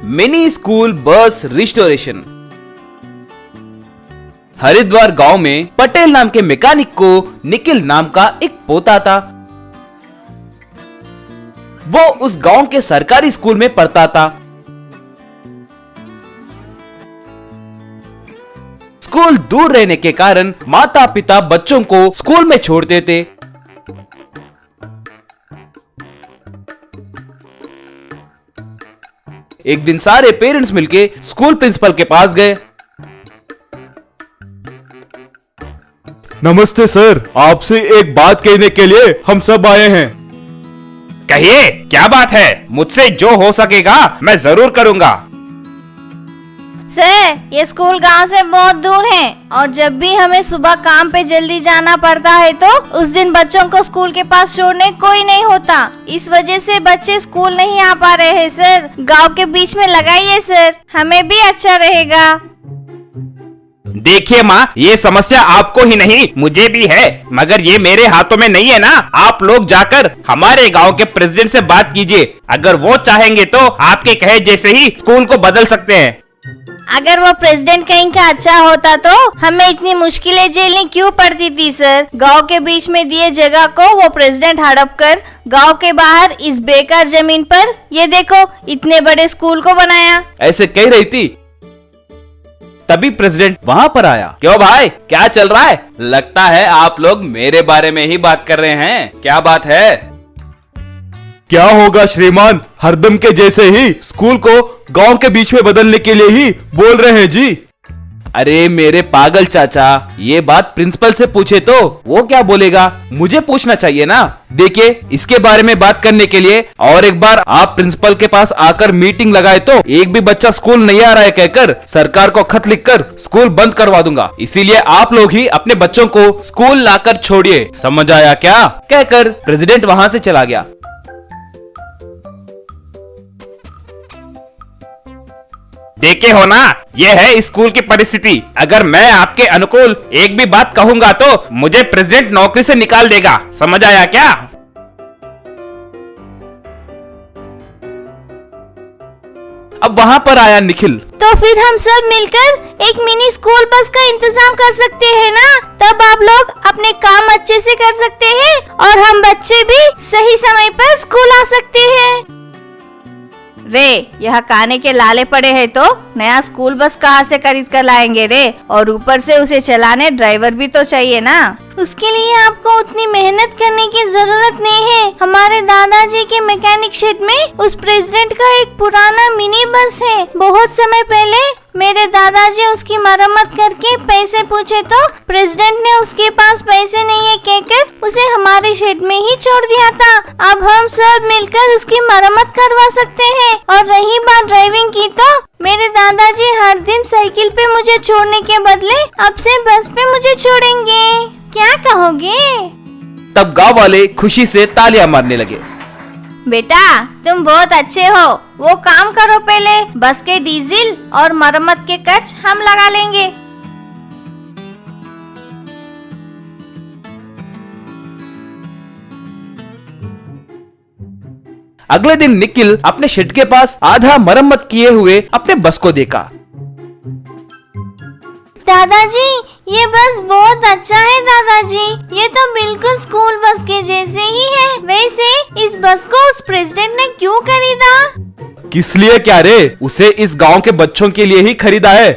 Mini school bus restoration. Haridwar गांव में पटेल नाम के मैकेनिक को निखिल नाम का एक पोता था। वो उस गांव के सरकारी स्कूल में पढ़ता था। स्कूल दूर रहने के कारण माता पिता बच्चों को स्कूल में छोड़ देते। एक दिन सारे पेरेंट्स मिलके स्कूल प्रिंसिपल के पास गए। नमस्ते सर, आपसे एक बात कहने के लिए हम सब आए हैं। कहिए, क्या बात है? मुझसे जो हो सकेगा मैं जरूर करूंगा। सर, ये स्कूल गांव से बहुत दूर है और जब भी हमें सुबह काम पे जल्दी जाना पड़ता है तो उस दिन बच्चों को स्कूल के पास छोड़ने कोई नहीं होता। इस वजह से बच्चे स्कूल नहीं आ पा रहे हैं सर। गांव के बीच में लगाइए सर, हमें भी अच्छा रहेगा। देखिए माँ, ये समस्या आपको ही नहीं मुझे भी है, मगर ये मेरे हाथों में नहीं है ना। आप लोग जाकर हमारे गांव के प्रेसिडेंट से बात कीजिए। अगर वो चाहेंगे तो आपके कहे जैसे ही स्कूल को बदल सकते हैं। अगर वो प्रेसिडेंट कहीं का अच्छा होता तो हमें इतनी मुश्किलें झेलनी क्यों पड़ती थी सर। गांव के बीच में दिए जगह को वो प्रेसिडेंट हड़प कर गांव के बाहर इस बेकार जमीन पर ये देखो इतने बड़े स्कूल को बनाया। ऐसे कह रही थी, तभी प्रेसिडेंट वहां पर आया। क्यों भाई, क्या चल रहा है? लगता है आप लोग मेरे बारे में ही बात कर रहे हैं। क्या बात है? क्या होगा श्रीमान, हरदम के जैसे ही स्कूल को गांव के बीच में बदलने के लिए ही बोल रहे हैं जी। अरे मेरे पागल चाचा, ये बात प्रिंसिपल से पूछे तो वो क्या बोलेगा? मुझे पूछना चाहिए ना। देखिए, इसके बारे में बात करने के लिए और एक बार आप प्रिंसिपल के पास आकर मीटिंग लगाए तो एक भी बच्चा स्कूल नहीं आ रहा है कहकर सरकार को खत लिखकर स्कूल बंद करवा दूंगा। इसीलिए आप लोग ही अपने बच्चों को स्कूल लाकर छोड़िए, समझ आया क्या? कहकर प्रेसिडेंट वहां से चला गया। देखे हो ना, ये है स्कूल की परिस्थिति। अगर मैं आपके अनुकूल एक भी बात कहूंगा तो मुझे प्रेसिडेंट नौकरी से निकाल देगा, समझ आया क्या? अब वहां पर आया निखिल। तो फिर हम सब मिलकर एक मिनी स्कूल बस का इंतजाम कर सकते हैं ना। तब आप लोग अपने काम अच्छे से कर सकते हैं और हम बच्चे भी सही समय पर स्कूल आ सकते हैं। रे, यहाँ खाने के लाले पड़े हैं तो नया स्कूल बस कहाँ से खरीद कर लाएंगे रे? और ऊपर से उसे चलाने ड्राइवर भी तो चाहिए ना। उसके लिए आपको उतनी मेहनत करने की जरूरत नहीं है। हमारे दादाजी के मैकेनिक शेड में उस प्रेसिडेंट का एक पुराना मिनी बस है। बहुत समय पहले मेरे दादाजी उसकी मरम्मत करके पैसे पूछे तो प्रेसिडेंट ने उसके पास पैसे नहीं है कहकर उसे हमारे शेड में ही छोड़ दिया था। अब हम सब मिलकर उसकी मरम्मत करवा सकते हैं। और रही बात ड्राइविंग की तो मेरे दादाजी हर दिन साइकिल पे मुझे छोड़ने के बदले अब से बस पे मुझे छोड़ेंगे। क्या कहोगे? तब गांव वाले खुशी से तालियां मारने लगे। बेटा, तुम बहुत अच्छे हो। वो काम करो, पहले बस के डीजल और मरम्मत के खर्च हम लगा लेंगे। अगले दिन निखिल अपने शेड के पास आधा मरम्मत किए हुए अपने बस को देखा। दादाजी, ये बस बहुत अच्छा है दादाजी। ये तो बिल्कुल स्कूल बस के जैसे ही है। वैसे इस बस को उस प्रेसिडेंट ने क्यों खरीदा? किस लिए क्या रे? उसे इस गांव के बच्चों के लिए ही खरीदा है।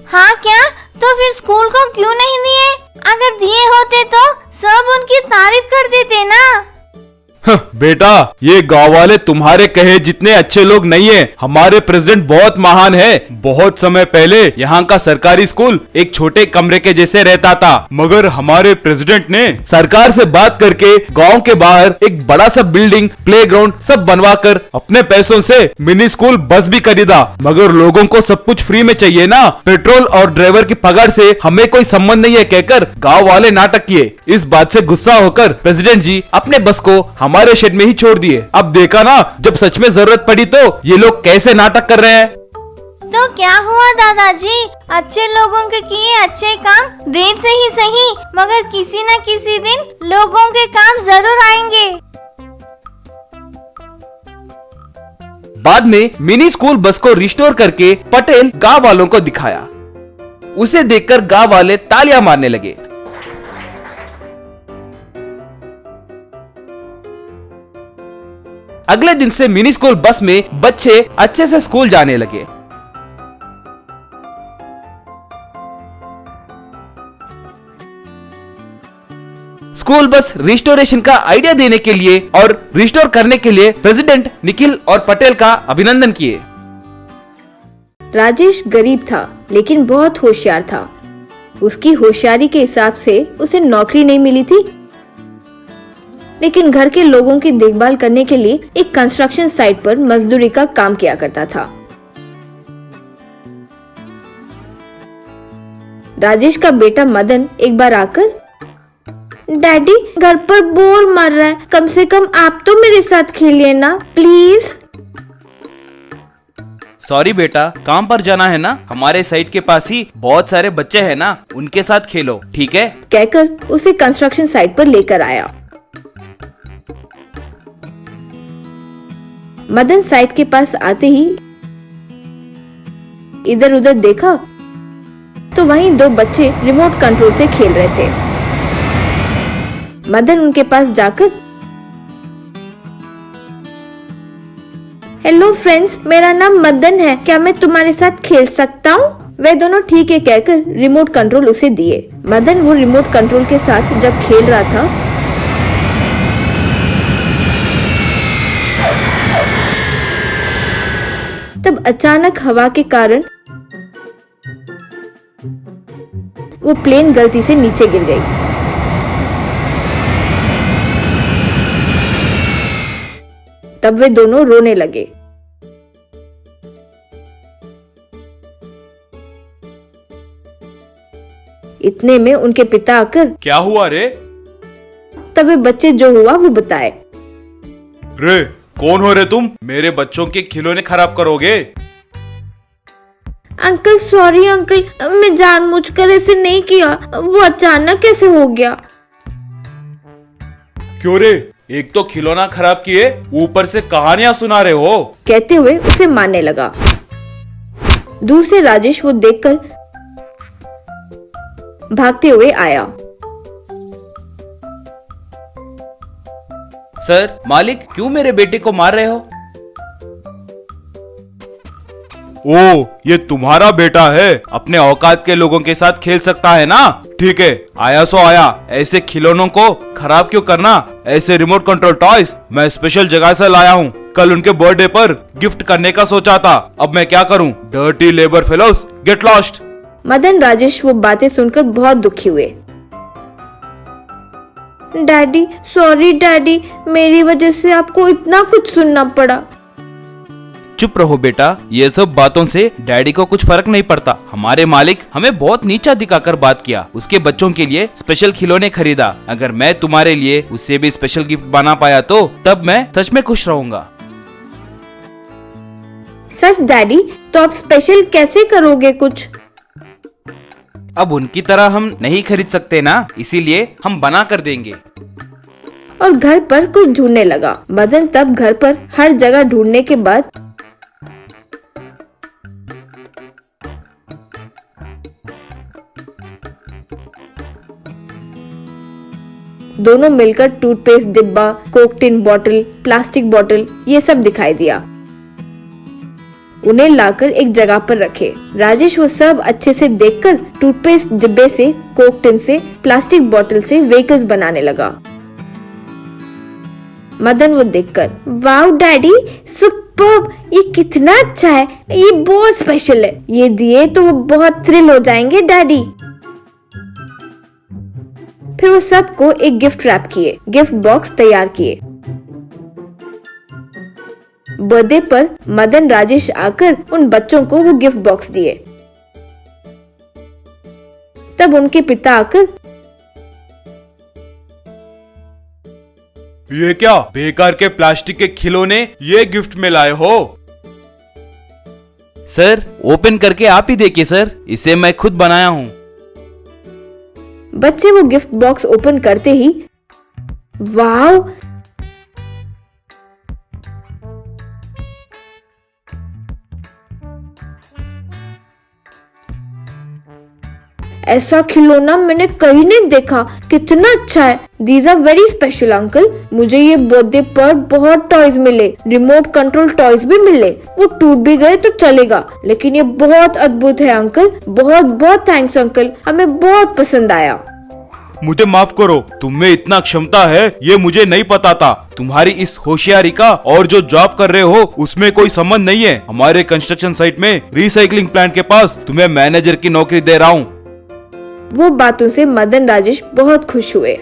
हाँ क्या? तो फिर स्कूल को क्यों नहीं दिए? अगर दिए होते तो सब उनकी तारीफ कर देते ना। बेटा, ये गांव वाले तुम्हारे कहे जितने अच्छे लोग नहीं है। हमारे प्रेसिडेंट बहुत महान है। बहुत समय पहले यहाँ का सरकारी स्कूल एक छोटे कमरे के जैसे रहता था, मगर हमारे प्रेसिडेंट ने सरकार से बात करके गांव के बाहर एक बड़ा सा बिल्डिंग, प्लेग्राउंड सब बनवा कर अपने पैसों से मिनी स्कूल बस भी खरीदा। मगर लोगों को सब कुछ फ्री में चाहिए ना, पेट्रोल और ड्राइवर की पगार से हमें कोई संबंध नहीं है कहकर गाँव वाले नाटक किए। इस बात से गुस्सा होकर प्रेसिडेंट जी अपने बस को हमारे शेड में ही छोड़ दिए। अब देखा ना, जब सच में जरूरत पड़ी तो ये लोग कैसे नाटक कर रहे हैं। तो क्या हुआ दादाजी? अच्छे लोगों के किए अच्छे काम देर से ही सही, मगर किसी न किसी दिन लोगों के काम जरूर आएंगे। बाद में मिनी स्कूल बस को रिस्टोर करके पटेल गांव वालों को दिखाया। उसे देखकर गांव वाले तालियां मारने लगे। अगले दिन से मिनी स्कूल बस में बच्चे अच्छे से स्कूल जाने लगे। स्कूल बस रिस्टोरेशन का आइडिया देने के लिए और रिस्टोर करने के लिए प्रेसिडेंट निखिल और पटेल का अभिनंदन किए। राजेश गरीब था लेकिन बहुत होशियार था। उसकी होशियारी के हिसाब से उसे नौकरी नहीं मिली थी, लेकिन घर के लोगों की देखभाल करने के लिए एक कंस्ट्रक्शन साइट पर मजदूरी का काम किया करता था। राजेश का बेटा मदन एक बार आकर, डैडी घर पर बोर मर रहा है, कम से कम आप तो मेरे साथ खेलिए ना प्लीज। सॉरी बेटा, काम पर जाना है ना, हमारे साइट के पास ही बहुत सारे बच्चे हैं ना, उनके साथ खेलो, ठीक है? कहकर उसे कंस्ट्रक्शन साइट पर लेकर आया। मदन साइट के पास आते ही इधर उधर देखा तो वहीं दो बच्चे रिमोट कंट्रोल से खेल रहे थे। मदन उनके पास जाकर, हेलो फ्रेंड्स, मेरा नाम मदन है, क्या मैं तुम्हारे साथ खेल सकता हूँ? वे दोनों ठीक है कहकर रिमोट कंट्रोल उसे दिए। मदन वो रिमोट कंट्रोल के साथ जब खेल रहा था तब अचानक हवा के कारण वो प्लेन गलती से नीचे गिर गई। तब वे दोनों रोने लगे। इतने में उनके पिता आकर, क्या हुआ रे? तब वे बच्चे जो हुआ वो बताए। रे कौन हो रे तुम? मेरे बच्चों के खिलौने खराब करोगे? अंकल सॉरी अंकल, मैं जानबूझकर ऐसे नहीं किया, वो अचानक कैसे हो गया। क्यों रे? एक तो खिलौना खराब किए, ऊपर से कहानियां सुना रहे हो। कहते हुए उसे मारने लगा। दूर से राजेश वो देखकर भागते हुए आया। सर, मालिक क्यों मेरे बेटे को मार रहे हो? ओ, ये तुम्हारा बेटा है, अपने औकात के लोगों के साथ खेल सकता है ना? ठीक है, आया सो आया, ऐसे खिलौनों को खराब क्यों करना? ऐसे रिमोट कंट्रोल टॉयज मैं स्पेशल जगह से लाया हूँ, कल उनके बर्थडे पर गिफ्ट करने का सोचा था, अब मैं क्या करूँ? Dirty labour fellows, get lost. Madan Rajesh वो बातें सुनकर बहुत दुखी हुए। डैडी सॉरी डैडी, मेरी वजह से आपको इतना कुछ सुनना पड़ा। चुप रहो बेटा, ये सब बातों से डैडी को कुछ फर्क नहीं पड़ता। हमारे मालिक हमें बहुत नीचा दिखाकर बात किया, उसके बच्चों के लिए स्पेशल खिलौने खरीदा। अगर मैं तुम्हारे लिए उससे भी स्पेशल गिफ्ट बना पाया तो तब मैं सच में खुश रहूंगा। सच डैडी, तो आप स्पेशल कैसे करोगे कुछ? अब उनकी तरह हम नहीं खरीद सकते ना, इसीलिए हम बना कर देंगे। और घर पर कुछ ढूंढने लगा। मदन तब घर पर हर जगह ढूंढने के बाद दोनों मिलकर टूथपेस्ट डिब्बा, Coke tin bottle, plastic bottle ये सब दिखाई दिया। उन्हें लाकर एक जगह पर रखे। राजेश वो सब अच्छे से देखकर टूथपेस्ट डिब्बे से, कोक टिन से, प्लास्टिक बॉटल से व्हीकल्स बनाने लगा। मदन वो देखकर, वाओ डैडी सुपर्ब, ये कितना अच्छा है, ये बहुत स्पेशल है, ये दिए तो वो बहुत थ्रिल हो जाएंगे डैडी। फिर वो सबको एक गिफ्ट रैप किए, गिफ्ट बॉक्स तैयार किए। बर्थडे पर मदन राजेश आकर उन बच्चों को वो गिफ्ट बॉक्स दिए। तब उनके पिता आकर, ये क्या बेकार के प्लास्टिक के खिलौने ये गिफ्ट में लाए हो? सर ओपन करके आप ही देखिए सर, इसे मैं खुद बनाया हूँ। बच्चे वो गिफ्ट बॉक्स ओपन करते ही, वाव, ऐसा खिलौना मैंने कहीं नहीं देखा, कितना अच्छा है। These are very special uncle. मुझे ये बर्थडे पर बहुत टॉयज मिले, रिमोट कंट्रोल टॉयज भी मिले। वो टूट भी गए तो चलेगा, लेकिन ये बहुत अद्भुत है अंकल। बहुत बहुत थैंक्स अंकल, हमें बहुत पसंद आया। मुझे माफ करो, तुम में इतना क्षमता है ये मुझे नहीं पता था। तुम्हारी इस होशियारी का और जो जॉब कर रहे हो उसमें कोई संबंध नहीं है। हमारे कंस्ट्रक्शन साइट में रिसाइकलिंग प्लांट के पास तुम्हें मैनेजर की नौकरी दे रहा हूँ। वो बातों से मदन राजेश बहुत खुश हुए।